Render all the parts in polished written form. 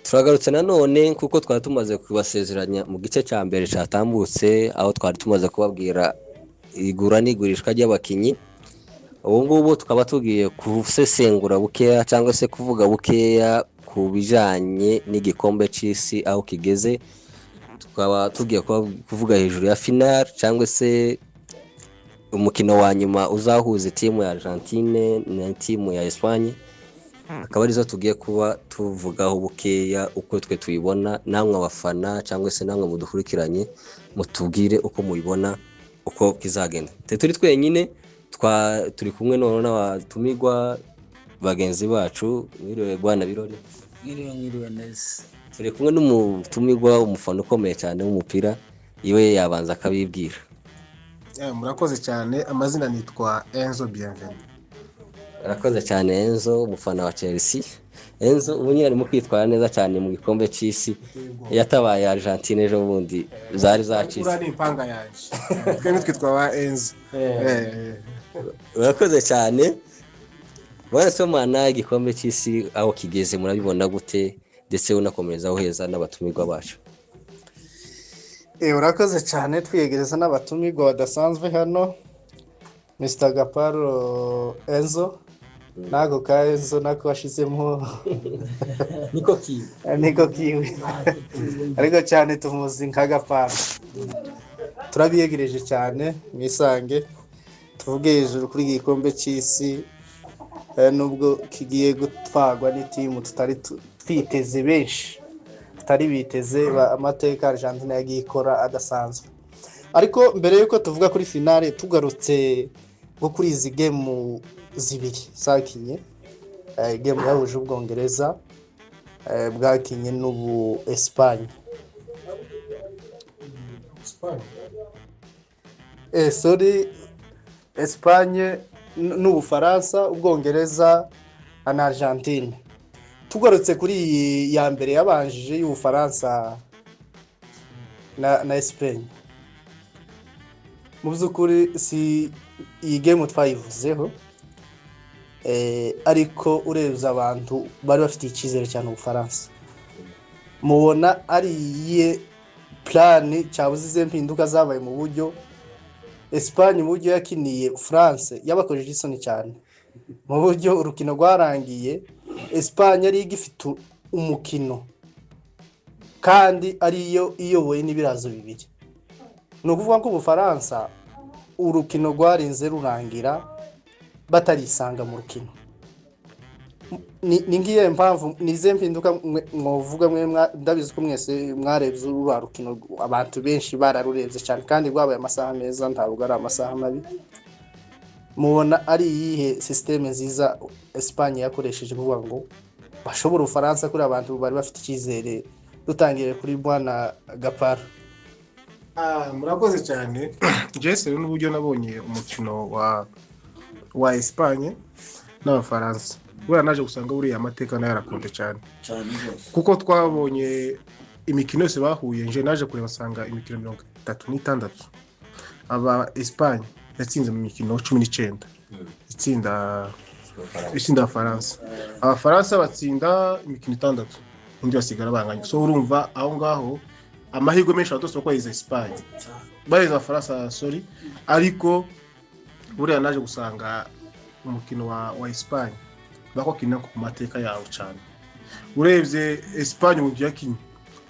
Turagarutse nanone kuko twari tumaze kubasezeranya mu gice cya mbere cyatambutse aho twari tumaze kubabwira igura n'igurishwa ry'abakinyi. Ubu ngubu tukaba tugiye gusesengura bukeya cyangwa se kuvuga bukeya ku bijanye n'igikombe cy'isi aho kigeze. Tukaba tugiye kuvuga hejuru ya final cyangwa se umukino wa nyuma uzahuza timu ya Argentine na timu ya Espagne. Akaba arizo tugiye kuba tuvugaho bukeya uko twe tuyibona, namwe abafana cyangwa se namwe mudukurikiranye mutubwire uko muyibona uko kizagenda. Turi twenyine turi kumwe none n'abatumirwa bagenzi bacu. Mwiriwe bwana Birori. Mwiriwe neza. Turi kumwe n'umutumirwa umufana ukomeye cyane w'umupira, iwe yabanza akabibwira. Murakoze cyane, amazina nitwa Enzo Bienvenue. Arakoze cyane Enzo, umufana wa Chelsea. Enzo ubu nyine arimo kwitwara neza cyane mu gikombe cy'isi, yatabaye Argentine ejo bundi zari zacitse. Ura ni impanga yanje. Twene twitwa wa Enzo. Urakoze cyane. Bwana Somana, igikombe cy'isi aho kigeze murabibona gute, ndetse unakomeza uheza n'abatumirwa bacu? Urakoze cyane, twiyegereza n'abatumirwa badasanzwe hano. Mr. Gaparo Enzo, nako ka Enzo nako washizemo niko kiwe ariko cyane tumuzi nka Gaparo. Turabiyegereje cyane mwisange tuvuge hejuru kuri igikombe cy'isi, nubwo kigiye gutwagwa n'itimu tutari twiteze benshi, tutari biteze amateka Argentine yagiye ikora adasanzwe. Ariko mbere yuko tuvuga kuri finale, tugarutse nko kuri izi game zibiri sakinye, game yahuje Ubwongereza bwakinye n'ubu Espagne. Espagne n'ubu Faransa, Ubwongereza na Argentine. Tugarutse kuri ya mbere yabanjije y'u Faransa na Espagne, mu by'ukuri si iyi game twayivuzeho, ariko urebye abantu bari bafite icyizere cyane mu Faransa. Mubona ari iye plan cyabuze ize mpinduka zabaye mu buryo Espagne mu buryo yakiniye France yabakojeje isoni cyane, mu buryo urukino rwarangiye Espagne ari igifite umukino kandi ariyo iyoboye n'ibirazo bibiri. No kuvuga ko Ubufaransa urukino rwarinze rurangira batarisanga mu rukino. Ni ngiye mpamvu nize mpinduka mwovuga mwe ndabizi ko mwese mwarebye uru rukino, abantu benshi bararurebye cyane kandi rwabaye amasaha meza, ntabwo ari amasaha mabi. Mubona ari iyihe systeme nziza Espagne yakoresheje kuvuga ngo bashobora Ubufaransa kuri abantu bari bafite icyizere? Dutangire kuri bwana Gaparo. Murakoze cyane. Jesse n'uburyo nabonye umukino wa Espagne n'Abafaransa, bura naje gusanga buriya amateka nayo yarakonde cyane kuko twabonye imikino yose bahuye. Nje naje kureba sanga imikino 36 aba Espagne yatsinze mu mikino 19 itsinda Abafaransa. Abafaransa batsinda imikino 6 undi basigara banganya. So urumva aho ngaho amahirwe menshi atose ko yize Espagne bariza Abafaransa ariko buriya naje gusanga umukino wa Espagne bakokina ku mateka yawo cyane. Urebye Espagne mu byakinye,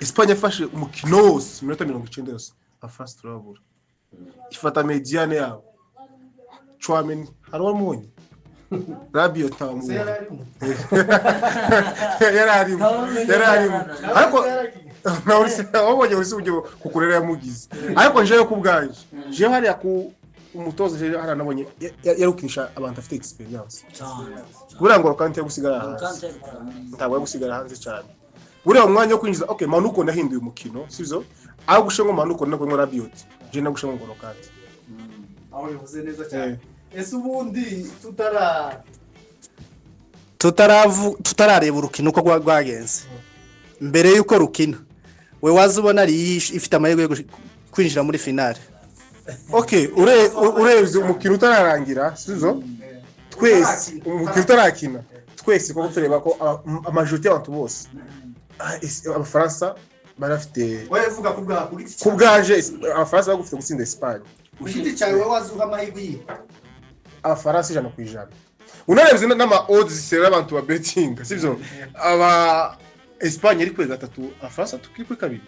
Espagne yafashe umukino wose minota 90 yose Abafaransa turabura. Ifata mediane yawo Chouameni harwa munye Rabiot tamu yarari ariko nawise wabonye usubye kukurera yamugize. Ariko nje yo kubgaje je hari ku umutoza je hari nabonye yarukinisha abantu afite experience buriya ngo Kante gusigara hanze, ntabwo gusigara hanze cyane. Buriya umwanya wo kwinjiza Manuko nahinduye umukino sivyo, aho gushengo Manuko nako ngo Rabiot je nagushengo ngo Kante. Aho bivuze neza cyane. Ese ubundi tutarareba urukino uko rwagenze mbere yuko rukina, we wazubona ari ifite amahirwe yo kwinjira muri finale? Urebye umukino utararangira sivyo, twese umukino utarakina twese ko tureba ko amajoti y'abantu bose abafaransa barafite wevuga ku bwaje abafaransa bagufite gutsinda Espagne ushiti cyawe wazuha amahirwe yi abafaransa 100%. Unarebye n'ama odds sera abantu ba betting sivyo aba Espagne iri kwe gatatu abafaransa tukiri kwe kabiri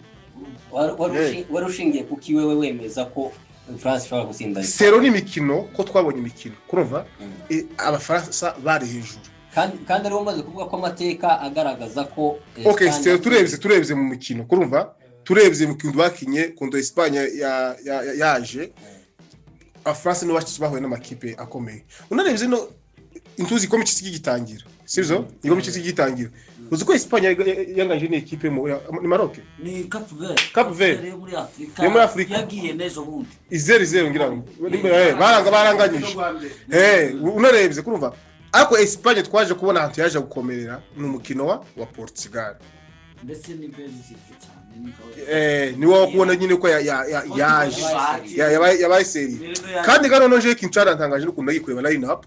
warushingiye kuki wewe wemeza ko France ishobora gutsinda sero n'imikino ko twabonye imikino kurumva abafaransa bari hejuru kandi ariho maze kuvuga ko amateka agaragaza ko okay sero turebye mu mikino kurumva turebye mu kintu bakinye kundo Espagne yaje abafaransa no bahuye n'amakipe akomeye unarebye no intuzi ko micisi gitangira sivyo igo micisi gitangira uzi ko Espagne yanganje ni equipe ni Maroc ni Cap Verde muri Afrika yagiye nezo bundi 0-0 ngira ngo baranganyije unarebye kurumva ariko Espagne twaje kubona hantu yaje gukomerera n'umukino wa Portugal ndetse ni Belgique cyane ni wo kubona nyine ko yaje yabaye seri kandi gano noje kincara ntangaje n'ukuntu yikureba line up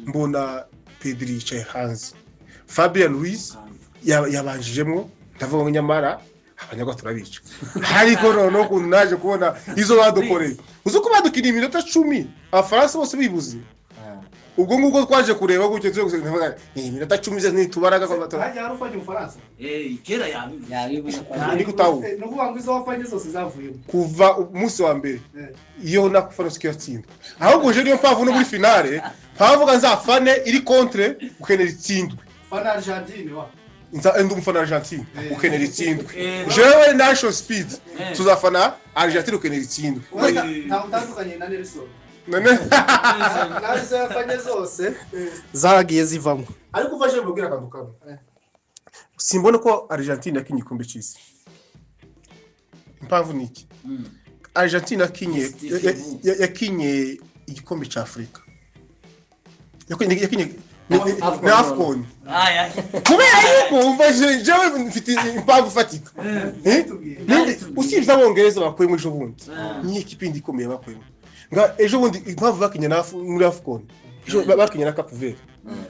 mbona Pedri yicaye hanze Fabian Ruiz yabanjijemo ndavuga nyamara abanyagwa turabica ariko no kuntu naje kubona izo badukoreye uzo ko badukira iminota 10 abafaransa bose bibuze ubwo ngubwo twaje kureba gutyo cyo gusenga iminota 10 ze nitubaraga ko batora hajya harufanye mu Faransa kera yabibuze ni kutawu no kuvuga ngo izo wafanye zose zavuye kuva umunsi wa mbere iyo nakufana sikiyatsinda ahubwo je niyo mpavu no muri finale mpavuga nzafane iri contre ukenera itsindwe fana Argentine wa ndu mfana Argentine ukenera itsindwe jewe national speed tuzafana Argentine ukenera itsindwe nta utandukanye na Nelson nazo yafanye zose zagiye zivamo ariko ufashe mbubwira akantu kamwe simbona ko Argentine yakinye igikombe cy'isi impamvu niki Argentine yakinye igikombe cya Afrika yakinye ni Afcon kubera yuko umva jewe mfite impamvu fatika usibye abongereza bakuye mu jobundi ni ikipindi ikomeye bakuye nga ejo bundi impamvu bakinye muri Afcon bakinye na Cap Verde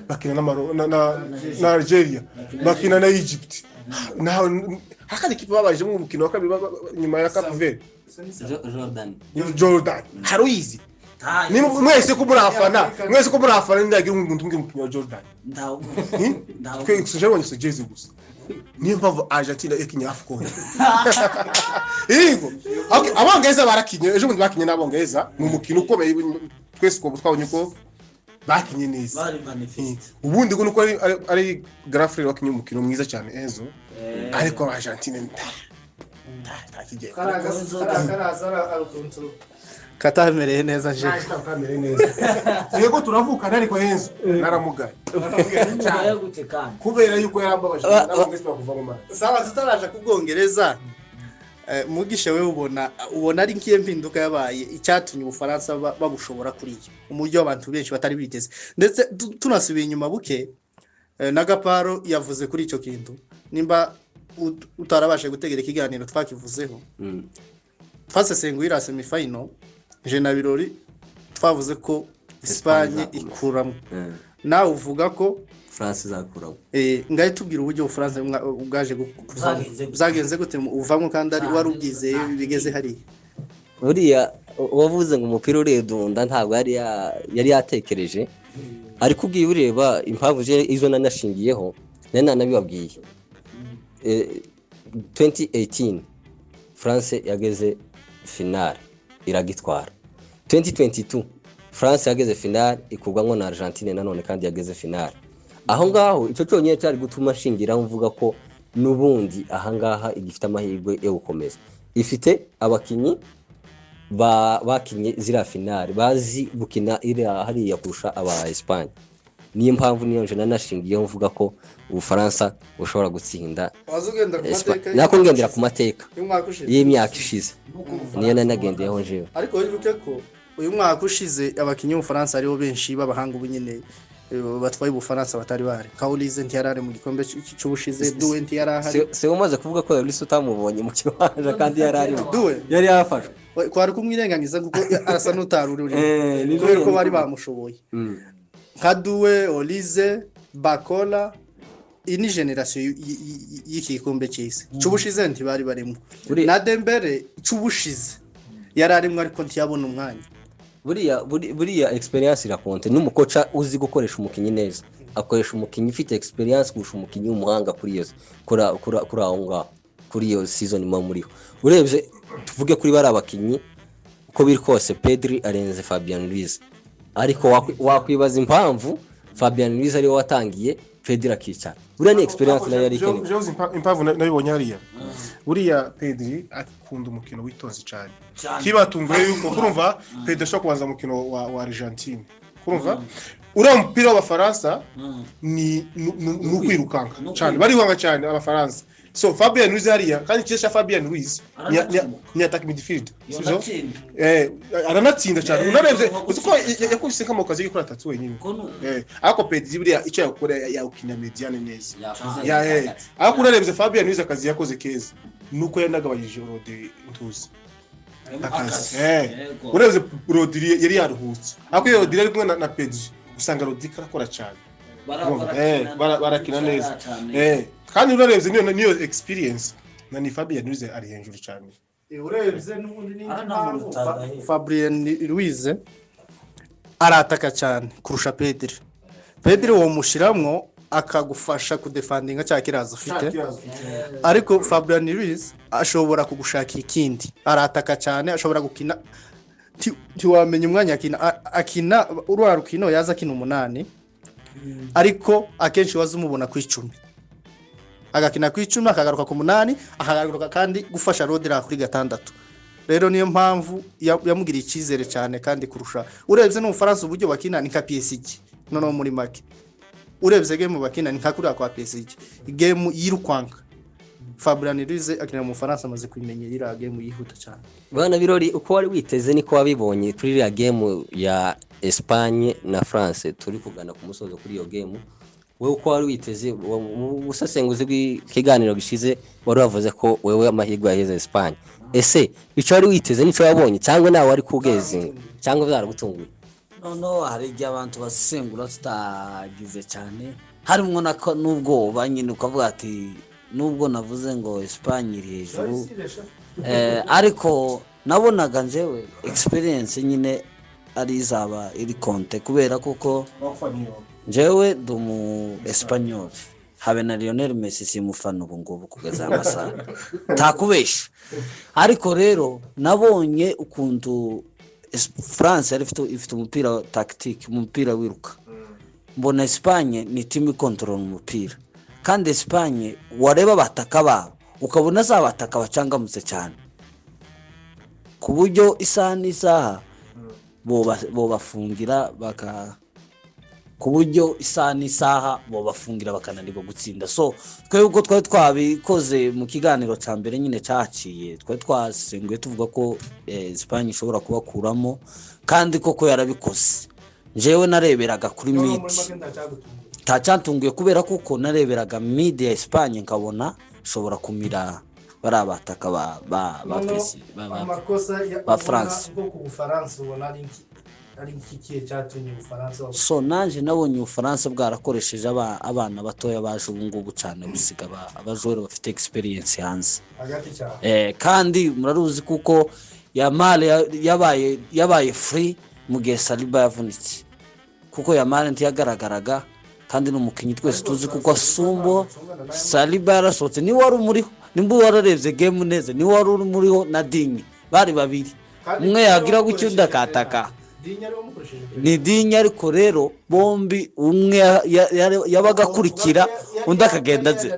bakina na Algeria bakina na Egypt hakari kipe babaje mu mukino wa kabiri nyuma ya Cap Verde Jordan haruizi ni mwese ko murafana ndagira umuntu umukino wa Jordan ndawo twe kushoje se Jezi gusa niyo mpamvu Argentina yakinye Afcon okay abongeza barakinye ejo bundi bakinye n'abongeza mu mukino ukomeye twese ko twabonye ko bakinye neza ubundi ngo nuko ari grand frère wakinye umukino mwiza cyane ezo ariko Argentina ntakigeye karaza arukuntu katamereye neza je katamereye neza yego turavuka ariko henzo naramugaye kubera yuko yarambabaje n'abongeza bakuva mu mara sawa tutaraje kubwongereza mugisha we ubona ari nkiye mpinduka yabaye icyatumye ubufaransa babushobora kuriye umujyi w'abantu benshi batari biteze ndetse tunasubiye inyuma buke na Gaparo yavuze kuri icyo kintu nimba utarabashe gutegera ikiganiro twakivuzeho fase senguira semifinal je na birori twavuze ko Espagne ikuramo nawe uvuga ko France izakuramo ngaye tubwira uburyo Ufaransa ubwaje zagenze gute uvamo kandi ari warubwizeye bigeze hari uriya wavuze ngo umupira uredunda ntabwo yari yatekereje ariko ugiye ureba impamvu je izo nanashingiyeho nanabibabwiye 2018 France yageze finale iragitwara 2022 France yageze finale ikugwanwa na Argentine nanone kandi yageze finale aho ngaho icyo cyonyine cyari gutuma shingira mvuga ko nubundi aha ngaha igifite amahirwe yo gukomeza ifite abakinyi bakinye zira finale bazi gukina iri hariya kurusha aba Espagne niyo mpamvu niyo nje nanashingiyeho mvuga ko Ubufaransa bushobora gutsinda wazugenda ku mateka nako ngendera ku mateka y'imyaka ishize niyo nanagendeyeho njewe ariko wibuke ko uyu mwaka ushize abakinyi b'Ubufaransa aribo benshi babahanga ubunyene batwaye Ubufaransa batari bari Kaulize ntiyarare mu gikombe cy'ubushize Doué ntiyarahari se umaze kuvuga ko Lisa utamubonye mu kibanza kandi yarari Doué yari yafashwe kwari kumwirengangiza kuko arasa n'utaruri kubera ko bari bamushoboye nka Doué Olize Bakola iyi ni generation y'igikombe cy'isi cy'ubushize ntibari barimo Buri- na Dembele cy'ubushize yari arimo ariko ntiyabona umwanya buriya experience irakonte n'umukoca uzi gukoresha umukinyi neza akoresha umukinyi ufite experience kurusha umukinyi w'umuhanga kuri aho ngaho kuri iyo season muriho urebye tuvuge kuri bari abakinyi uko biri kose Pedri arenze Fabian Ruiz ariko wakwibaza impamvu Fabian Ruiz ariwe watangiye Pedri akicara buriya ni experience nayo yari ikeneye impamvu nabibonye hariya buriya Pedri akunda umukino witonze cyane kibatunguye yuko kurumva Pedri ashobora kubanza umukino wa Argentine kurumva uriya mupira w'abafaransa ni ukwirukanka cyane bariwanga cyane abafaransa so Fabian Ruiz hariya kandi cyesha Fabian Ruiz ni attack midfield sizo aranatsinda cyane unarebye uko yakubise nk'amo kazi gikora atatu wenyine ariko Pedri buriya icyo yakora yakina mediane neza ariko unarebye Fabian Ruiz akazi yakoze keza nuko yanagabanyije Rodri ntuzi akazi unarebye Rodri yari yaruhutse ariko Rodri ari kumwe na Pedri usanga Rodri karakora cyane barakina neza kandi unarebye niyo experience na ni Fabian Ruiz ari hejuru cyane urebye n'ubundi ni Fabian Ruiz arataka cyane kurusha Pedri wo mushiramwo akagufasha kudefendinga cya kirazo ufite ariko Fabian Ruiz ashobora kugushakira ikindi arataka cyane ashobora gukina tiwamenye umwanya akina urwa rukino yaza akina 8 ariko akenshi wazumubona ku 10 agakina ku 10 akagaruka ku 8 akagaruka kandi gufasha Rodri kuri 6 rero niyo mpamvu yamugiriye icyizere cyane kandi kurusha urebye no mu Faransa uburyo bakina ni ka PSG none muri make urebye game bakina ni kakuri kwa PSG game yirukwanka Fabian Ruiz akina mu Faransa amaze kwimenyera game yihuta cyane bana birori uko wari witeze niko wabibonye kuri iriya game ya Espagne na France turi kugana ku musozo kuri iyo game wewe uko wari witeze ubusasenguzi bw'ikiganiro gishize wari wavuze ko wewe amahirwe yaheze Espagne ese icyo wari witeze nico yabonye cyangwa nawe wari kugeze cyangwa byaragutunguye no hari igihe abantu basengura tutagize cyane harimo nubwo banyine ukavuga ati nubwo navuze ngo Espagne iri hejuru ariko nabonaga njewe experience nyine ari izaba iri konte kubera kuko njewe dumu Espanyol habe na Lionel Messi simufana ubu ngubu kugeza amasaha takubesha ariko rero nabonye ukuntu France ifite umupira tactique umupira wiruka mbona Espagne ni team control umupira kandi Espagne wareba bataka babo ukabona zabataka bacangamutse cyane ku buryo isaha bo bafungira ku buryo isaha bo bafungira bakananirwa gutsinda so twebwe uko twari twabikoze mu kiganiro cya mbere nyine cyaciye twari twasenguye tuvuga ko Espagne ishobora kubakuramo kandi koko yarabikoze jewe nareberaga kuri mid tacyantunguye kubera kuko nareberaga mid ya Espagne nkabona ishobora kumira barabataka ba France ku Faransa ubona ari ikikiye cyatumye Ufaransa so nanje nabonye Ufaransa bwarakoresheje abana batoya baje ubu ngubu cyane gusiga abajore bafite experience hanze kandi muraruzi kuko Yamal yabaye free mu gihe Saliba yavunitse kuko Yamal ntiyagaragaraga kandi n'umukinyi twese tuzi kuko asumbo Saliba yarasohotse ni wari umuriho nimba wararebye game neza ni wari umuriho na Digne bari babiri umwe yagira gucyo ndakataka ni Digne ariko rero bombi umwe yabaga kurikira undi akagenda ze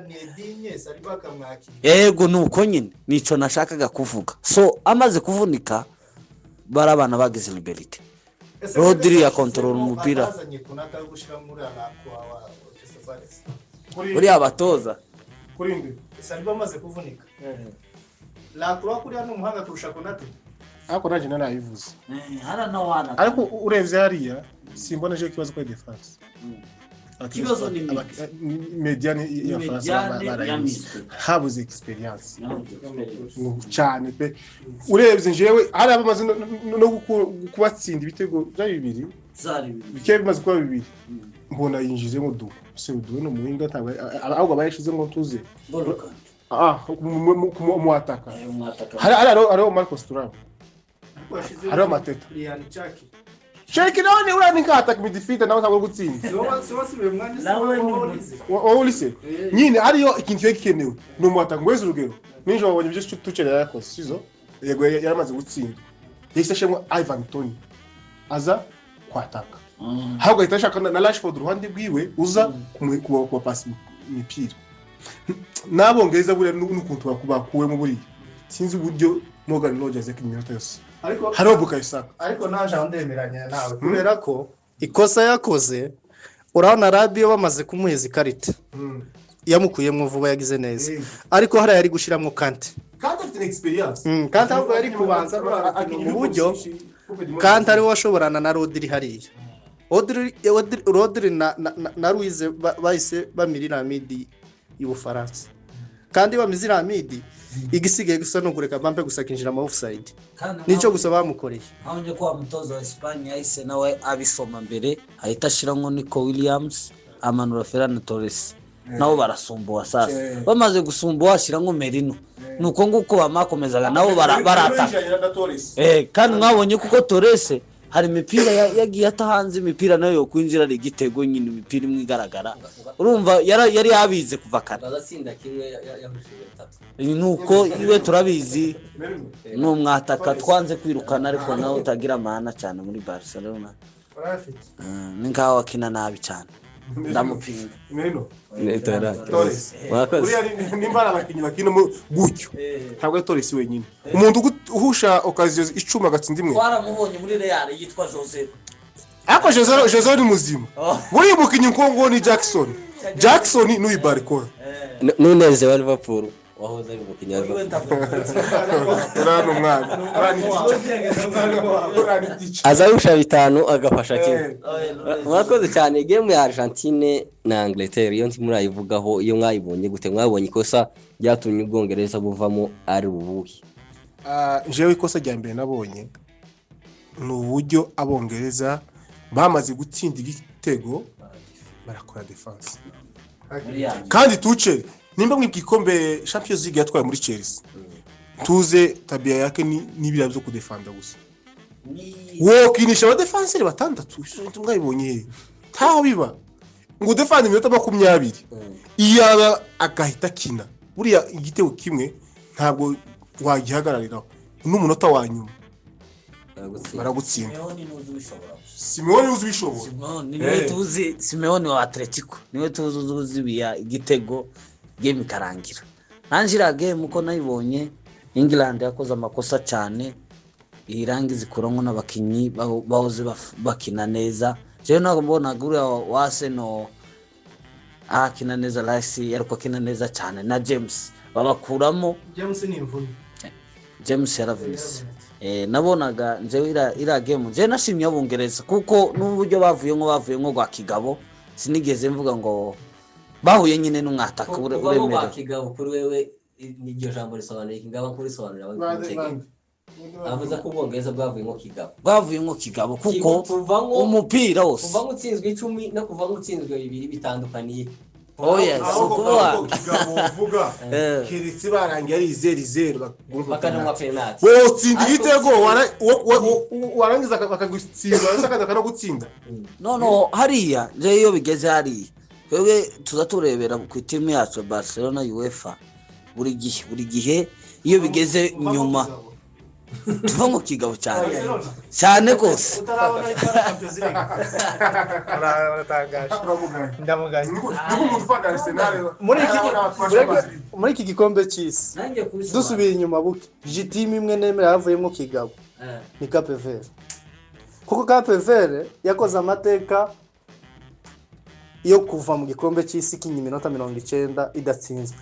yego nuko nyine nico nashakaga kuvuga so amaze kuvunika barabana bagize liberty Rodri ya control umupira uri abatoza kurinde Saliba amaze kuvunika la croix kuri hano umuhanga kurusha Konate ariko naje narayivuze haranawana ariko urebye hariya simbona je kibazo kwa defense kibazo ni mediane ya France habuze experience cyane pe urebye njewe hari abamaze no kubatsinda ibitego bya bibiri zari bike bimaze kuba bibiri mbona yinjizemo du se du no muhinga ntabwo ahubwo abayishize ngo tuze mu ataka hari Marcos Thuram hari Mateta Cheki none urani nkataka midifita nawe ntabwo gutsinda Olise nyine ariyo ikintu gikenewe no mu ataka ngweze urugero ninjo wabonye byo tucere yakoze sizo yego yaramaze gutsinda yisashemo Ivan Toney aza kwataka ahubwo itashaka na Rashford ruhande bwiwe uza kuba pasi imipira nabongereza bure n'ukuntu bakuwe mu buri sinzi uburyo Morgan Rogers yakiminota yose haro Bukayo Saka ariko naje ndemeranya nawe kubera ko ikosa yakoze urabona Rabiyo bamaze kumuheza ikarita yamukuyemo vuba yagize neza ariko hari yari gushiramo Kante afite experience Kante ahubwo yari kubanza mu buryo Kante ari washoborana na Rodri hariya Rodri na Ruiz bahise bamirira midi y'Ubufaransa kandi bamizira midi igisigaye gusa no kureka Mbappe gusa kinjira mu offside nico gusa bamukoreye ahonye ko umutoza wa Espagne yahise nawe abisoma mbere ahita ashiramo Nico Williams amanura Ferran Torres nabo barasumbuwa sasa bamaze gusumbuwa ashiramo Merino nuko nguko bamakomezaga nabo barata kandi mwabonye kuko Torres hari imipira yagiye atahanze imipira nayo yo kwinjira ari igitego nyine imipira imwe igaragara urumva yari yabize kuva kare agatsinda kimwe yahushije 3 nuko iwe turabizi no mwataka twanze kwirukana ariko nawe utagira amana cyane muri Barcelona ningaho akina nabi cyane ndamupinga Merino Torres uriya nimbara abakinyi bakina mu gutyo ntabwo Torres wenyine umuntu uhusha occasion icuma gatsinda imwe twaramubonye muri Real yitwa Jose ako Jose ni muzima buri mukinyi ngo ni Jackson n'uyu Barcola Nuneze wa Liverpool wahoze ari umukinyi wa Liverpool urano mwana azarusha bitanu agafasha kimwe mwakoze cyane game ya Argentine na Angleterre iyo nti murayivugaho iyo mwayibonye gute mwabonye ikosa ryatumye Ubwongereza buvamo ari ubuhi jewe ikosa rya mbere nabonye n'uburyo Abongereza bamaze gutsinda igitego barakora defense kandi Tuchel nimba mwigikombe Champions League yatwaye muri Chelsea tuze tabia yake nibira byo kudefanda gusa wokinisha abadefenseur batandatu mwayibonye taho biba ngo defanda iminota 20 iyaba agahita kina buriya igitego kimwe ntabwo wagihagararira n'umunota wa nyuma baragutsinda Simeone uzi bishobora niwe tuzi Simeone wa Atletico niwe tuzi biya igitego game karangira nanjira game uko nayibonye England yakoze amakosa cyane irangiza kurongo n'abakinyi bahoze bakina neza je nako mbona gure wa Arsenal akina neza Rice yariko akina neza cyane na James babakuramo James ni imvune James yaravunitse nabonaga nje ira game je nashimye Abongereza kuko n'uburyo bavuye nko gwa Kigabo sinigeze mvuga ngo bahuye nyine n'umwataka uremere Kigabo kuri wewe n'iryo jambo risobanura Kigabo kuri sobanura avuze ko Ubwongereza bwavuye nko Kigabo kuko umupira wose kuva gutsinzwe 10 no kuva gutsinzwe 2 bitandukaniye oya Kigabo vuga kiretse barangiye ari 0-0 bakanwa penalty utsinda igitego warangiza bakagutsinda sakanda kana gutsinda no hariya je iyo bigeze hariya twebwe tuzaturebera ku timu yacu Barcelona UEFA buri gihe iyo bigeze nyuma tuva mu Kigabo cyane gose utarabona Champions League aratangaje ndamuganye muri iki gikombe cy'isi dusubira inyuma buke team imwe nemera yavuyemo Kigabo ni Cape Verde kuko Cape Verde yakoze amateka yo kuva mu gikombe cy'isi kinyiminota 90 idatsinzwe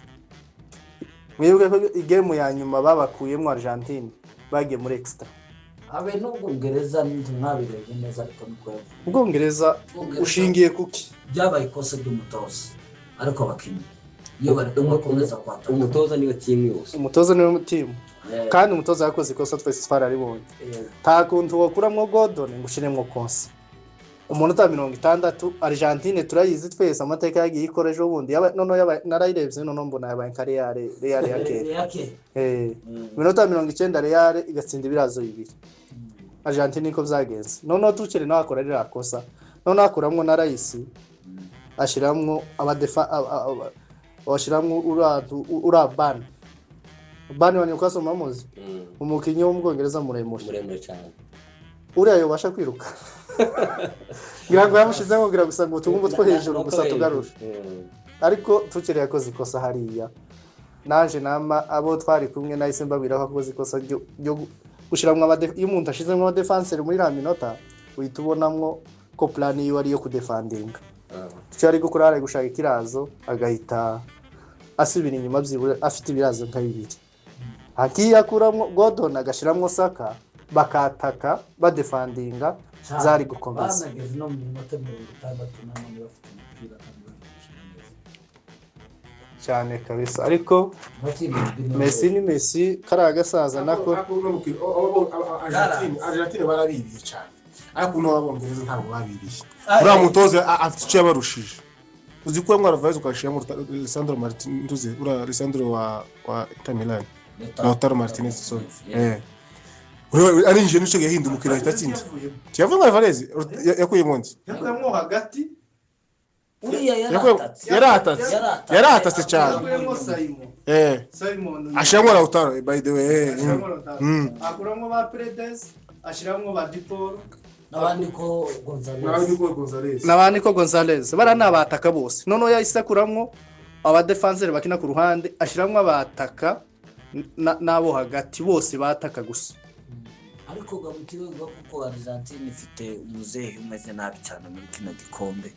mwibuke ko igame ya nyuma babakuyemo Argentine bagiye muri extra abe n'Ubwongereza ntumwabirebye neza ariko niko Ubwongereza ushingiye kuki byabaye ikosa ry'umutoza ariko abakinyi iyo bari kumweza kwata umutoza niwe team yose umutoza niwe team kandi umutoza yakoze ikosa twese twararibonye ta kuntu wokuramwo Gordon ngushiremwo Konsa umunota 60 Argentine turayizi twese amateka yagiye ikora ejo bundi none narayirebye none mbona yabaye kare Real yake minota 90 Real igatsinda ibirazo bibiri Argentine iko byagenze none tukiri nawe akora rira kosa none akuramwo na Raisi ashiramwo washiramwo urabana bani wa Newcastle mamuzi umukinyi wo mu Bwongereza muremure cyane uriya yobasha kwiruka ngira ngo yamushizeho kugira gusa ngo tugumve two hejuru gusa tugarura ariko tukiri yakoze ikosa hariya naje nama abo twari kumwe nahise mbabwira ko akoze ikosa ryo gushiramwo iyo umuntu ashizemo defenseur muri la minota uhita ubonamwo ko plan yiwe ari yo kudefendinga cyari gukora ari gushaka ikirazo agahita asubira inyuma byibura afite ibirazo nka bibiri hakiya kuramwo Gordon agashiramwo Saka bakataka badefendinga zari gukomeza no mu minota 60 n'amwe bafite umupira cyane kabisa ariko Messi karagasaza nako Argentine barabibiye cyane ariko no Abongereza ntabwo babibiye uriya mutoze afite icyo yabarushije uzi ko mwaravuze ukashiyamo Lisandro Martinez Lisandro wa Inter Milan Lautaro Martinez sorry arinje n'icyo yahinda umukira itatsinda cyavuga Alvarez yakuye monti yakuyemo hagati uriya yaratatse cyane Simon ashiramo Lautaro by the way akuramo ba Paredes ashiramo ba Dipolo nabandi ko Gonzalez barana abataka bose nono yahise akuramwo aba defenseur bakina ku ruhande ashiramwo abataka nabo hagati bose bataka gusa ariko gamukiro ngo kuko Argentine ifite umuzehe umeze nabi cyane muri kino gikombe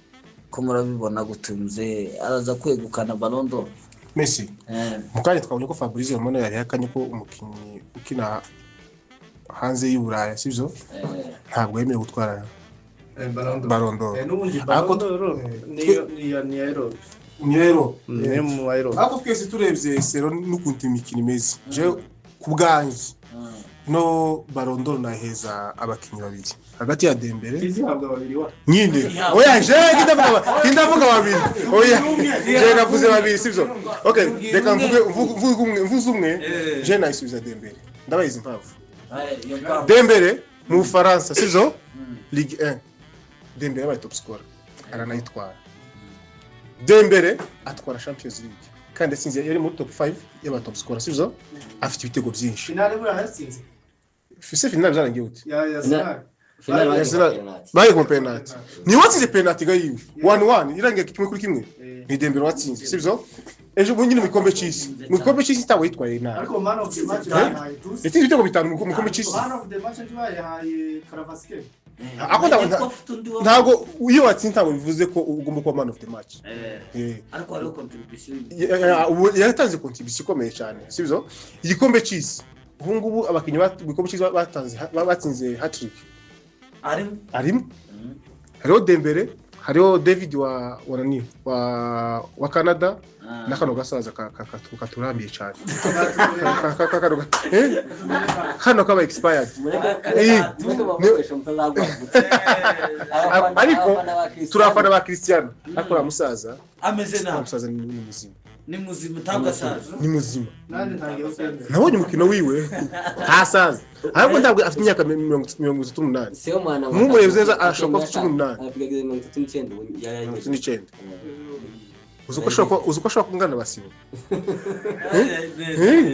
ko murabibona gutumze araza kwegukana Ballon d'Or Messi mukanye twabonye ko Fabrizio Romano yari yakanye ko umukinyi ukina hanze y'Uburaya sivyo ntabwo yemerewe gutwara Ballon d'Or ni mu Euro ako twese turebye sero n'ukuntu imikino imeze je kubganje no Ballon d'Or naheza abakinyi babiri hagati ya Dembele izihabwa babiri wa nyinde oya je ndavuga babiri oya je navuze babiri sivyo okay reka mvuze umwe je nayisubiza Dembele ndabayizi impamvu Dembele mu Faransa sivyo Ligue 1 Dembele yabaye top scorer aranayitwara Dembele atwara Champions League kandi sinzi yari mu top 5 y'aba top scorer sivyo afite ibitego byinshi finale bura hasinze fise finale zarangiye uti finale baye ku penalty ni watsinze penalty gayiwe 1-1 irangiye kimwe kuri kimwe ni Dembele watsinze sivyo ejo bunyine mu gikombe cy'isi mu gikombe cy'isi tawo yitwaye nabi ariko man of the match yahaye tuzi iti ibitego bitanu mu gikombe cy'isi man of the match yahaye Carvajal akunda ntago iyo watsinze ntago bivuze ko ugomba kuba man of the match ariko ari contribution yatanze contribution ikomeye cyane sivyo igikombe cy'isi ubungubu abakinyi bikombe cy'isi batsinze hat-trick arimo hariho Dembele hariho David wa Canada nakano gasaza katurambiye cyane hano kaba expired ariko turafana ba Cristiano akora musaza ameze nabi musaza ni muzima utagasaza ni muzima nandi ntangiye kwemera nabonye umukino wiwe ntasaza ariko ntabwo afite imyaka 38 sio mwana mumurebye neza ashobora kuba 18 apigagize 39 yarayanye uzuko ashobora kungana basibo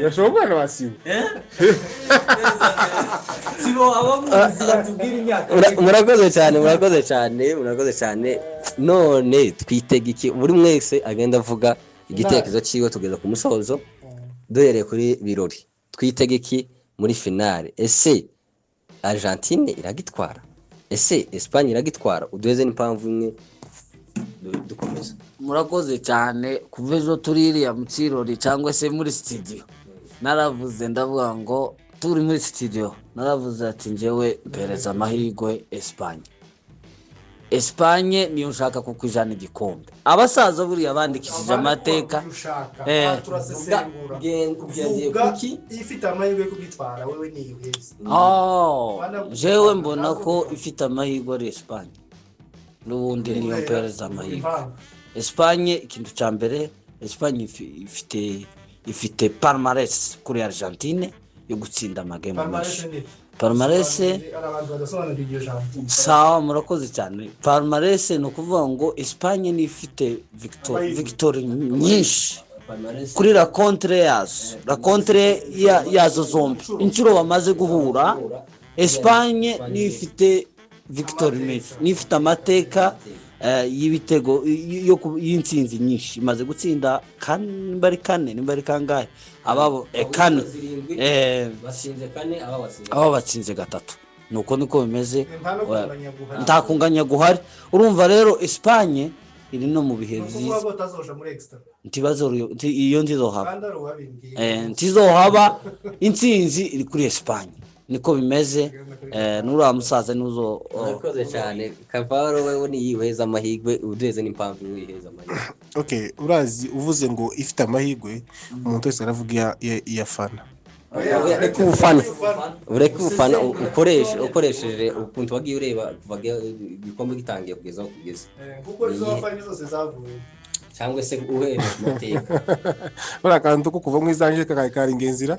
yashobora kungana basibo sibo abamuzira tubwira imyaka murakoze cyane none twitega iki buri mwese agenda avuga igitekerezo cyiwe tugeza ku musozo duhereye kuri birori twitega iki muri finale ese Argentine iragitwara ese Espagne iragitwara uduheze n'impamvu imwe dukomeza murakoze cyane kuvezo tuririya mu kirori cyangwa se muri studio naravuze ndavuga ngo turi muri studio naravuze ati njewe mpereza amahirwe Espagne niyo nshaka kukwijana igikombe abasaza buri abandikishije amateka kuki ifite amahirwe kubitwara wewe ni uheze jewe mbona ko ifite amahirwe ari Espagne n'ubundi niyo mpereza amahirwe. Espagne ikintu cya mbere, Espagne ifite palmarès kuri Argentine yo gutsinda amagame menshi. Palmarès sawa, murakoze cyane. Palmarès ni ukuvuga ngo Espagne ni ifite victoire nyinshi kuri la contre yazo zombi. Inshuro bamaze guhura, Espagne ni ifite victoire nyinshi, ni ifite amateka y'ibitego y'intsinzi nyinshi. Imaze gutsinda kane nimbari kangahe ababo kane batsinze kane abo batsinze gatatu. Nuko niko bimeze, nta kunganya guhari. Urumva rero Espagne iri no mu bihe byiza. Ntibazo iyo ntizohaba intsinzi iri kuri Espagne. Niko bimeze. Nura musaza nuzo urakoze cyane. Kavaro wewe ni yiheza amahigwe, udeze n'impamvu wiheza amahigwe. Okay, urazi uvuze ngo ifite amahigwe, umuntu wese aravuga iyafana. Ureke ufana ukoresheje ukuntu wagiye ureba kuva igikombe gitangiye kugeza kuko izo wafanye zose zavuye cyangwa se uhereye ku mateka. Barakantu ko kuva mu izanje kakari ingenzira.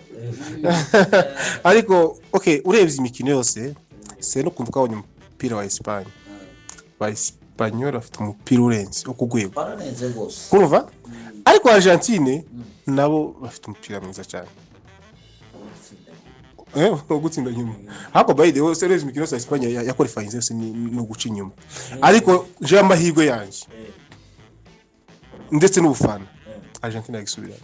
Ariko okay, urebye imikino yose se no kumva kabonye umupira wa Espagne. Ba Espanyol bafite umupira urenze okugwego. Kurumva? Ariko Argentine nabo bafite umupira mwiza cyane. Gutsinda nyuma. Hako by the way series imikino yose Espagne ya qualifying yose no guca inyuma. Ariko je amahirwe yanje ndetse n'ubufana Argentina yagisubira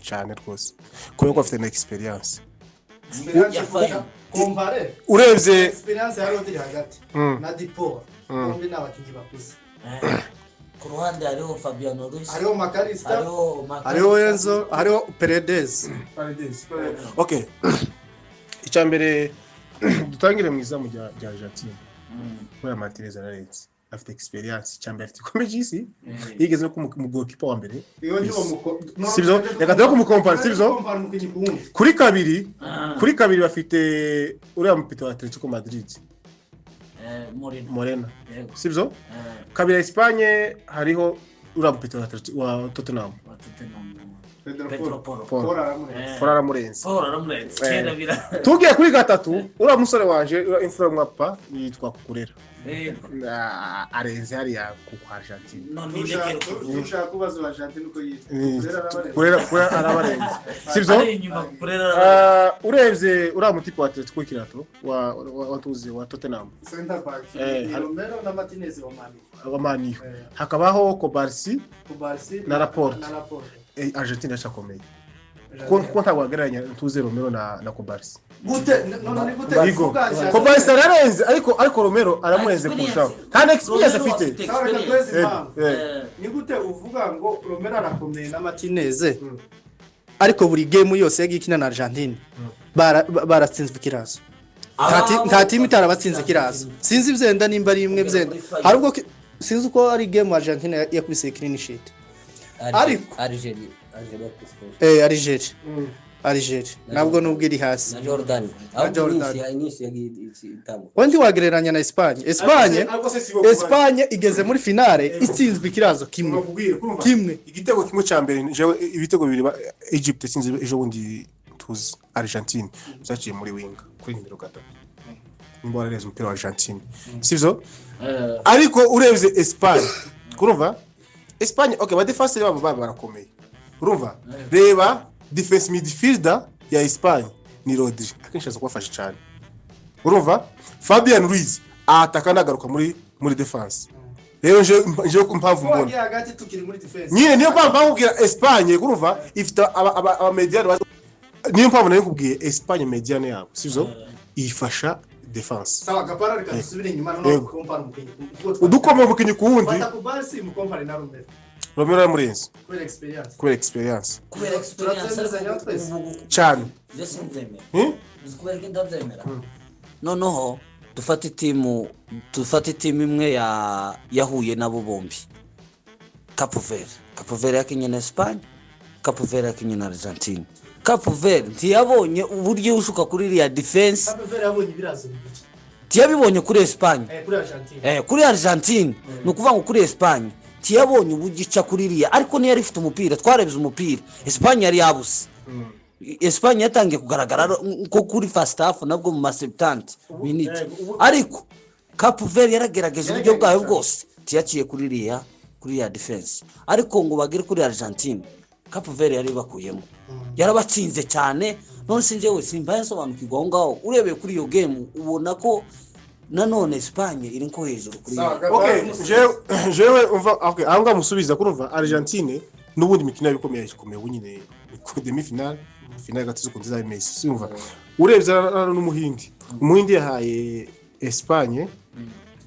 cyane rwose kubera ko afite na experience. Urebye experience ya Rodri hagati na Dipo bombi n'abakinyi bakuze. Ku ruhande hariho Fabiano Ruiz, hariho Macarista, hariho Enzo, hariho Paredes. Okay, icyambere dutangire mu izamu rya Argentina. Kubera Martinez ararenze, afite experience. Icyambere afite igikombe cy'isi, yigeze no mu goalkeeper wa mbere. Sibyo yakadera ko mu compare, sibyo kuri kabiri bafite uriya mupito wa Atletico Madrid, Morena. Sibyo kabiri Espagne hariho uriya mupito wa Tottenham, Paul aramurenze. Tugiye kuri gatatu uriya musore wanje imfura mwapa yitwa Kukurera. Arenze hariya ku Argentina. Ushaka kubaza Argentina uko Kukurera arabarenze. Sibyo urebye uriya mutipe wa Atletico Kirato wa Tottenham, center back Romero na Martinez wa Mani. Hakabaho Kobarsi na Laporte. Argentina yachakomeye ko ntawageranya tuze Romero na Kobarsi. Gute none gute Kobarsi ararenze ariko Romero aramurenze kurushaho. Nta experience afite. Ni gute uvuga ngo Romero arakomeye na Martinez ariko buri game yose yagikina na Argentina baratsinzwe kirazo. Nta team itarabatsinze kirazo. Sinzi byenda nimba ari imwe byenda. Harubwo sinzi uko ari game Argentina yakubise clean sheet. Algeria nabwo nubwo iri hasi na Jordan wandi wagereranya na Espagne igeze muri finale itsinzwe ikirazo kimwe igitego kimwe cya mbere ibitego bibiri Egypt itsinze ejo bundi tuzi Argentine zaciye muri winga kuri nimero 3 imbora reza umupira wa Argentine, sivyo ariko urebye Espagne kurumva Espagne okay, ba defense babo barakomeye. Urumva? Reba defense midfielder ya Espagne ni Rodri. Akenshi aza kubafasha cyane. Urumva? Fabian Ruiz ataka nagaruka muri defense. Rero je kumpamvu mbona. Wagiye hagati tukiri muri defense. Nyine niyo mpamvu bakubwira Espagne kurumva ifite aba mediane. Niyo mpamvu nayo kubwiye Espagne mediane yabo. Sivyo? Ifasha defense. Sawa gapara reka dusubire inyuma no compare mukinyi. Udukoma mukinyi kuwundi. Batakubarsi mu compare na Romero aramurenze. Kubera experience. Cyane. Kubera ko ndabyemera. Noneho dufata itimu imwe yahuye nabo bombi. Cape Verde yakinye na Espagne, Cape Verde yakinye na Argentina. Cape Verde ntiyabonye uburyo ushuka kuri iriya defense. Cape Verde yabonye ibirazo bibiri. tiyabibonye kuri Espagne kuri Argentine kuri Argentine ni ukuvuga ngo kuri Espagne tiyabonye ubugica kuri iriya ariko niyo yari ifite umupira twarebye umupira Espagne yari yabuze Espagne yatangiye kugaragara ko kuri first half nabwo mu 70 minutes ariko Cape Verde yaragerageje uburyo bwayo bwose tiyaciye kuri iriya defense ariko ngo bagire kuri Argentine Cape Verde yari bakuyemo yarabatsinze cyane none sinjewe simba yasobanukirwa aho ngaho urebeye kuri iyo game ubona ko nanone Espagne iri nko hejuru kuri jewe umva okay anga musubiza kurumva Argentine n'ubundi mikino yabikomeye ikomeye nyine ku demi final gatatu ko nziza Messi simva urebye n'umuhindi umuhindi yahaye Espagne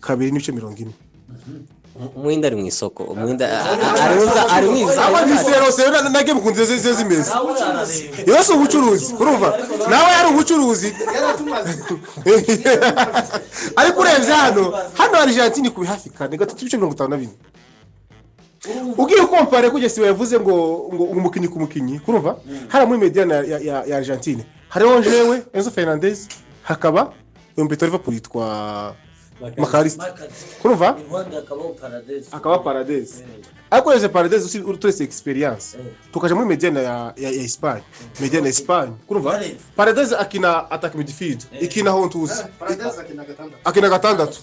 2.40 umuhinda ari mu isoko umuhinda ari mwiza abamisero sero nage mukunze zimeze yose ubucuruzi urumva nawe yari ubucuruzi ariko urebye hano Argentine kubi hafi kane 3.52 ugiye kompare kugese yavuze ngo umukinyi ku mukinyi kurumva hari muri mediana ya Argentine hariho jewe Enzo Fernandez hakaba Umbeto Liverpool yitwa Makarista kurumva akaba Paredes ariko ese Paredes uretse experience tukaje muri mediana ya Espagne mediana ya Espagne kurumva Paredes akina attack midfield ikina ho ntuzi akina gatandatu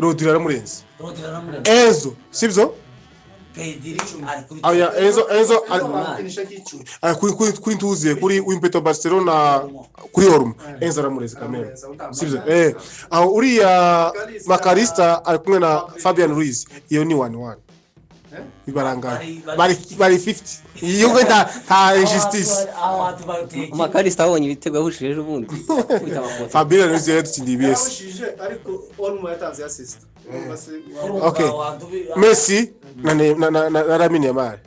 Rodri aramurenze Enzo sibyo aya Enzo kuri ntuzi kuri Umbeto Barcelona kuri Orm Enzo aramureze kamera sibyo aho uriya Makarista ari kumwe na Fabian Ruiz iyo ni 1-1 bibarangana bari 50 iyo gwenda ta injustice Makarista abonye ibitego yahushije ubundi Fabian Ruiz yatsindiye BS ariko Olmo yatanze assist okay Messi na Lamine Yamal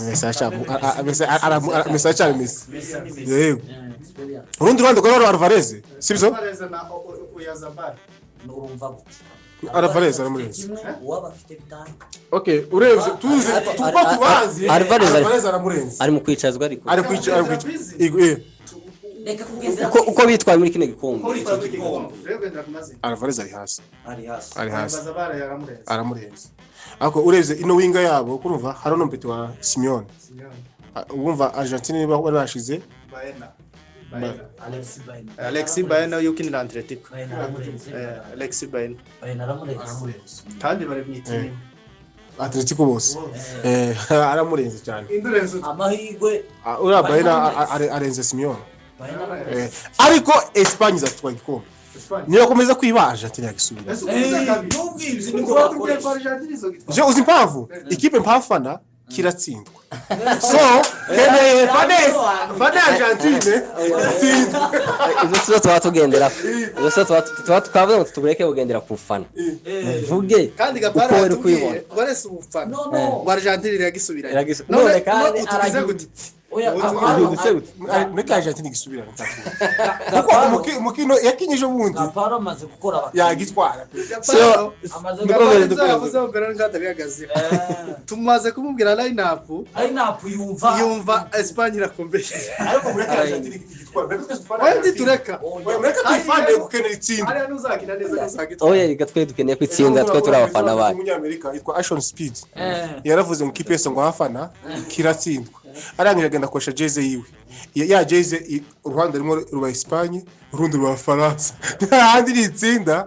Messi acha Messi yego urundi rwanda kwa Alvarez sibyo Alvarez aramurenze okay urebye tuzi tubazi Alvarez aramurenze ari mu kwicazwa ariko ari kwica uko bitwaye muri kino gikombe Alvarez ari hasi aramurenze ako urebye ino winga yabo kurumva hari no mpeti wa Simeone ubumva Argentine niba barashize Alexis Baena yukinira Atletico Alexis Baena kandi bari mwitini Atletico bose aramurenze cyane amahirwe ura Baena arenze Simeone ariko Espagne zatwaye igikombe niyo komeza kwiba Argentine yagisubira je uzi impamvu ikipe mpafana kiratsindwa so fane Argentine izo twatugendera izo twavuga ngo tubureke kugendera ku fana vuge kandi gapara atubwiye barese ubufana wa Argentine iragisubira none kandi aragize gute oya Meka Argentine gisubira kuko umukino yakinyije ubundi apara amaze gukora yagitwara so amaze yavuze mbere ngata bihagaze tumaze kumubwira line up yumva Espagne irakombeje ariko muri Argentine gitwara wandi tureka mureka twifande gukenera itsinda ari nuzakina neza gusagitwa oya reka twe dukeneye kwitsinda twe turi abafana bacu umunyamerika yitwa Ashton Speed yaravuze ngo kipe yose ngo hafana kiratsindwa arangije agenda kosha jeze yiwe ya jeze uruhande rumwe ruba Espagne urundi ruba France handi nitsinda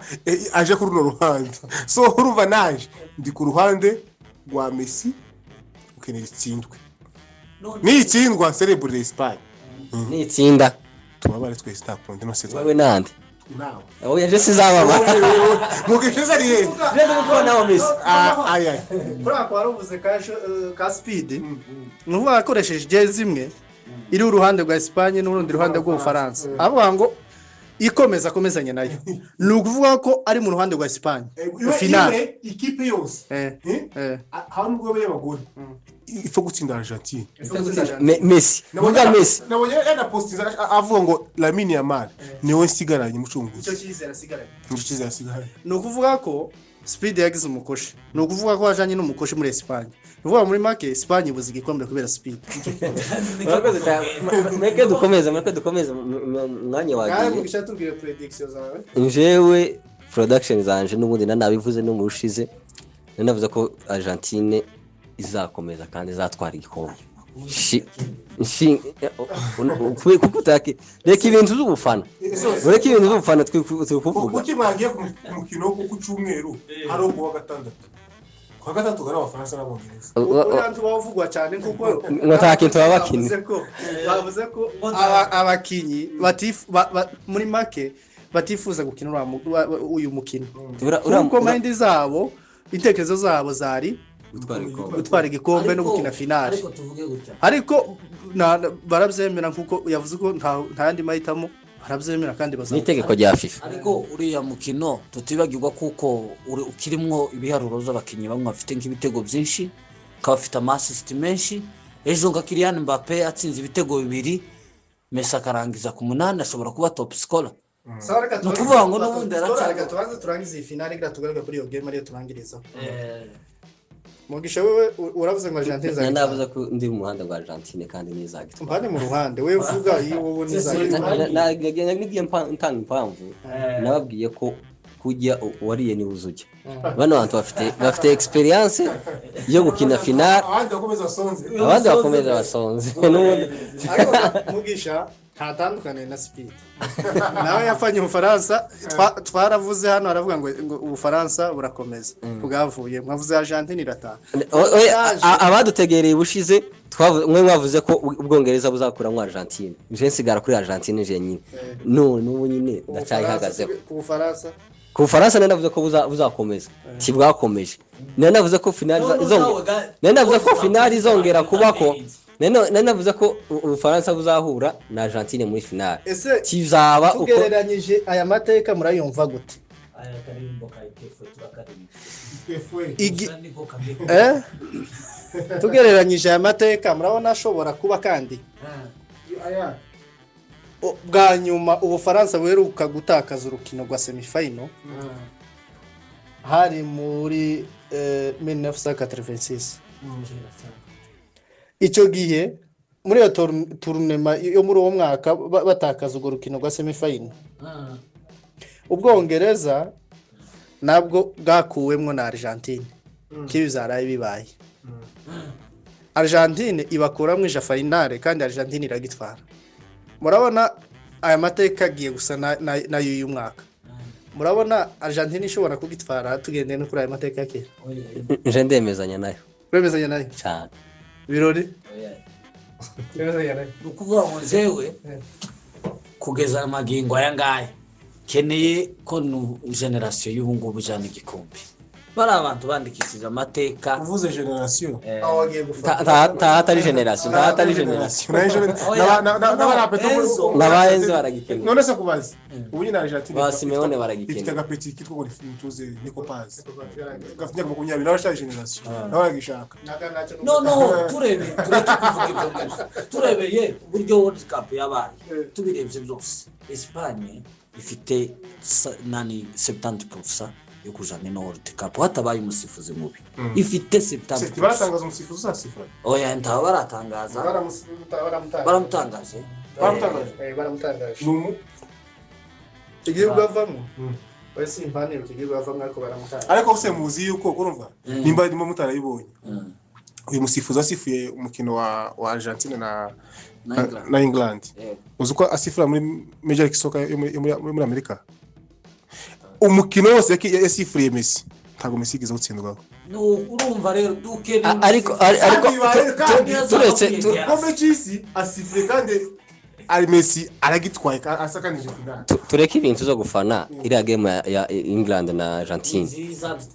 aje kuri runo ruhande so urumva naje ndi ku ruhande rwa Messi ukeneye itsindwe ni itsindwa celebrate Espagne ni itsinda tubabare twese taponde no se wewe nande nawe oya je sizababa mugisheza riye rero mukona wa Messi ay Frank waruvuze ka Speed nuvuga akoresheje jezi imwe iri uruhande rwa Espagne n'urundi ruhande rw'u Faransa avuga ngo ikomezanye nayo ni ukuvuga ko ari mu ruhande rwa Espagne final ikipe yose hawo n'ubwo y'abagore ifo gutsinda Argentine. Messi vuga Messi Nabonye yana postinza avuga ngo Lamine Yamal niwe nsigaranye mucunguzi. icyo cyizere asigaranye Nicyo cyiza yasigaye. ni ukuvuga ko Speed yagize umukoshi ni ukuvuga ko wajanye n'umukoshi muri Espagne ni ukuvuga muri make Espagne ibuze igikombe kubera Speed mweke dukomeze mwanya wagiye mugisha tubwire prediction zawe njewe production zanje n'ubundi nanabivuze no murushize nanavuze ko Argentine izakomeza kandi izatwara igikombe kuko utake reka ibintu z'ubufana twikuvuga Kuki mwagiye ku mukino wo ku cyumweru hari uwo wa gatandatu kwa gatatu gara abafaransa n'abongereza uyantu bavugwa cyane kuko nataka into abakinyi bavuze ko abakinyi muri make batifuza gukina uyu mukino kuko mind zabo intekerezo zabo zari gutwara igikombe no gukina finale ariko barabyemera nkuko yavuze ko nta yandi mahitamo barabyemera kandi n'itegeko rya FIFA ariko uriya mukino tutibagirwa kuko ukirimwo ibiharuro z'abakinyi bamwe bafite nk'ibitego byinshi kabafite amasist menshi ejo nga Kylian Mbappe atsinze ibitego 2 Messi akarangiza ku 8 ashobora kuba top scorer no kuvuga ngo n'ubundi aracaga turangiza iyi finale gira tugaruka kuri iyo game ariyo turangiriza Mugisha wewe uravuze ngo Argentine zagiye navuze ko ndi mu muhanda wa Argentine kandi nizagitwa mpande mu ruhande wewe vuga iyo wowe nizagitwa nagiye ntanga impamvu nababwiye ko kujya wariye ni uzujya bano bantu bafite experience yo gukina finale abandi bakomeza basonze ariko Mugisha ntatandukane na Speed nawe yafanye Ubufaransa twaravuze hano aravuga ngo Ubufaransa burakomeza bwavuye mwavuze Argentine irataha abadutegereye bushize mwe mwavuze ko Ubwongereza buzakuramwa Argentine je nsigara kuri Argentine je nyine n'ubu nyine ndacyayihagaze ku Bufaransa nanavuze ko buzakomeza kibwakomeje nanavuze ko finale izongera kubako nanavuze ko Ubufaransa buzahura na Argentine muri finale kizaba uko tugereranyije aya mateka murayumva gute aya karimbo kayitefu tugereranyije aya mateka murabona ashobora kuba kandi bwa nyuma Ubufaransa buheruka gutakaza urukino rwa semifinal hari muri 1986 icyo gihe muri iyo tournament yo muri uwo mwaka batakaza urwo rukino rwa semifinal Ubwongereza nabwo bwakuwemwo na Argentine kibizaraye bibaye Argentine ibakuramwe ja finale kandi Argentine iragitwara murabona aya mateka agiye gusa na y'uyu mwaka murabona Argentine ishobora kugitwara tugendeye no kuri aya mateka yake je ndemezanya nayo cyane birori ukuvuga ngo jewe kugeza amagingo aya ngaya keneye ko generation y'ubungubu jana igikombe bari abantu bandikishije amateka uvuze generation atari generation n'abayenze baragikeneye none se kubaza ubu nyine Argentine ba Simeone baragikeneye ifite agapeti kitwa ngo ntuze Nico Paz gafite ngo kunyabira n'abashaka generation n'abagishaka no turebe kuvuga ibyo turebeye uburyo World Cup yabaye tubirebye byose Espagne ifite 70% yo kujana no World Cup hatabaye umusifuzi mubi ifite 70% baratangaza umusifuzi uzasifura oya nta baratangaza baramutangaje igihe bavamo wese impaniro kigiye bavamo ariko baramutangaza ariko se muzi yuko urumva nimba ndimo mutarayibonye uyu musifuzi asifuye umukino wa Argentine na England uzi ko asifura muri Major League Soccer yo muri Amerika umukino wose yasifuriye Messi ntago Messi igeze gutsindwaho urumva rero dukene ariko turetse kombe cy'isi asifuriye kandi ari Messi aragitwaye asakanije finale tureke ibintu zo gufana iriya game ya England na Argentine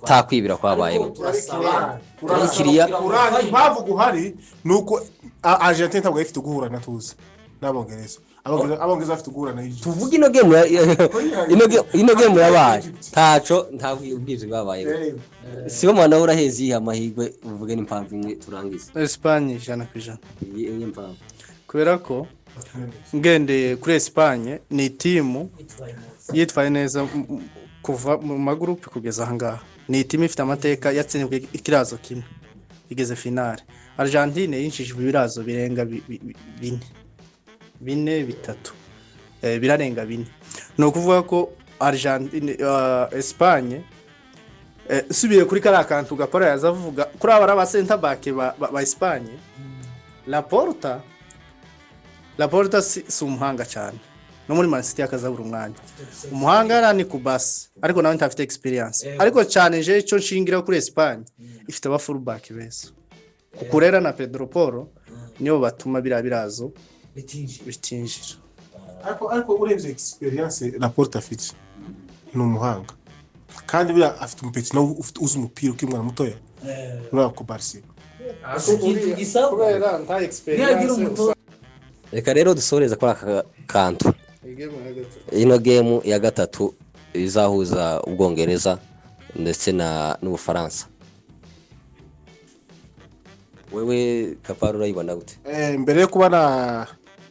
takwibira kwabaye kiriya impamvu guhari nuko Argentine ntabwo ifite guhura na tuzi n'Abongereza abongereza bafite guhura na Egypt. tuvuga ino game yabaye taco ntabwo ubwizi babaye sibo mwana uraheze yiha amahirwe uvuge n'impamvu imwe turangiza Espagne 100%. iyi mpamvu Kubera ko ngendeye kuri Espagne ni timu yitwaye neza kuva mu magroupe kugeza ahangaha. Ni timu ifite amateka yatsinzwe ikirazo kimwe igeze finale. Argentine yinjijwe ibirazo birenga 4 birarenga 4. No kuvuga ko Argentine Espagne subiye kuri kara kantu gakora yazavuga kuri abara center back ba Espagne. Laporta si umuhanga cyane. No muri Man City akazabura umwanya. Umuhanga arani kubasi ariko nawe ntafite experience. Ariko cyane je cyo nshingira kuri Espagne ifite aba full back beza. Kukurera na Pedro Porro niyo batuma birazo bitinjira. Ariko urenze experience Laporta afite ni umuhanga kandi bira afite umupeti nawe uzi umupira ukimwana mutoya urako Barca Kubera nta experience. reka rero dusoreza kwa aka kantu ino game ya gatatu izahuza Ubwongereza ndetse n'Ubufaransa. Wewe Kaparo urayibona gute? Mbere yo kuba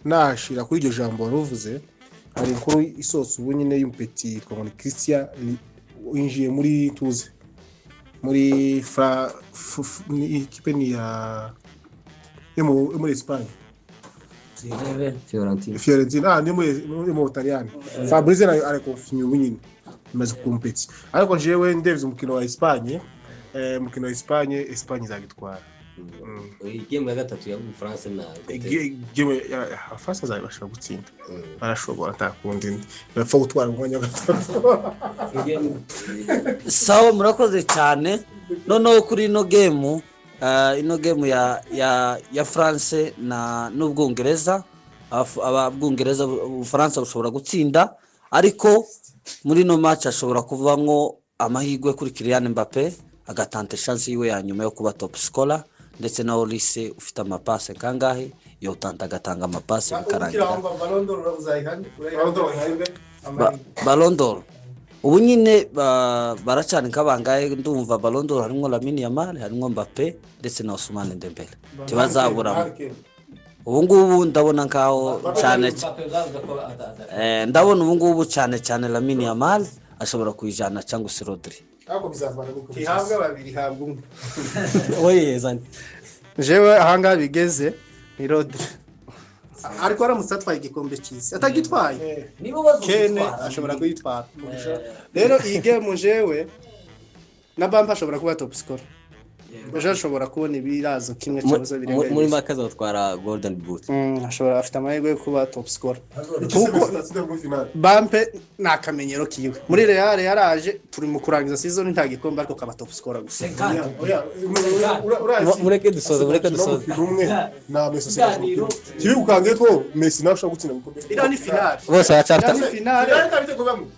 nashira kuri iryo jambo ruvuze hari inkuru isoso ubu nyine y'umupeti twabona Christian winjiye muri tuze muri ikipe ni ya muri Espagne Fiorentina ni mu Butaliyani. Fabrice ari konfinye ubu nyine imaze kumpeti ariko jewe ndevye umukino wa Espagne Espagne izagitwara. Game ya gatatu ya Ubufaransa na game ya Faransa zayibasha gutsinda barashobora atakundi bapfa gutwara umwanya gatatu. Sawa murakoze cyane noneho kuri ino game ya France n'Ubwongereza ababwongereza Ubufaransa bushobora gutsinda ariko muri no match ashobora kuvamwo amahirwe kuri Kylian Mbappe agatante chance yiwe ya nyuma yo kuba top scorer ndetse na Olise ufite amapase kangahe yo tanta gatanga amapase bikarangira Ballon d'Or ubu nyine baracana kabangaye ndumva Ballon d'Or harimo Lamine Yamal harimo Mbappe ndetse na Ousmane Dembele tibazabura ubu ngubu ndabona nkaho cyane ndabona ubu ngubu cyane Lamine Yamal ashobora kuyijana cyangwa se Rodri Ako bizavana n'uko Ihabwa babiri habwa umwe. oyezane Jewe ahanga bigeze ni Rodri. Ariko aramutse atwaye igikombe cy'isi atagitwaye nibo bazo Kene ashobora kuyitwara. Rero iyi game jewe na Bamba ashobora kuba top scorer. Ejo ashobora kubona ibirazo kimwe cyangwa birenga muri makaza batwara Golden Boot. Ashobora afite amahirwe yo kuba top scorer. kuko Bampe nakamenyero kiwe. Muri Real yaraje turi mu kurangiza season nta gikombe ariko kaba top scorer gusa. Mureke dusoze rumwe na Messi kibi ukange ko Messi nawe ushaka gutsinda gikombe. Ira ni finale. bose bacafta Ni finale.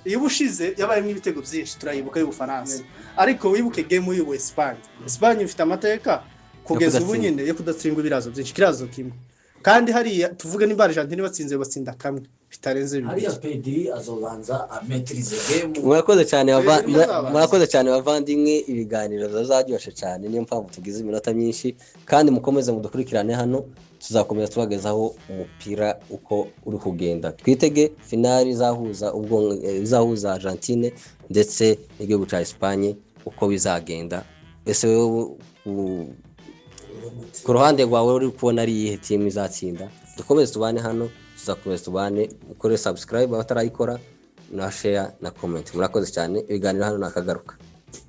Iyo ubushize yabayemo ibitego byinshi turayibuka y'Ubufaransa. Ariko wibuke game y'u Espagne. Espagne ifite amateka kugeza ubu nyine yo kudatsindwa ibirazo byinshi kirazo kimwe. Kandi hariya tuvuge nimba Argentine batsinze batsinda kamwe bitarenze bibiri. hariya Pedri azobanza ametrize game murakoze cyane bavandimwe ibiganiro zazaryoshe cyane niyo mpamvu tugize iminota myinshi kandi mukomeze mudukurikirane hano tuzakomeza tubagezaho umupira uko uri kugenda twitege finali izahuza Argentine ndetse n'igihugu cya Espagne uko bizagenda ese wewe ku ruhande rwawe uri kubona ari iyihe team izatsinda dukomeze tubane hano tuzakomeza tubane ukore subscribe abatarayikora na share na comment murakoze cyane ibiganiro hano nakagaruka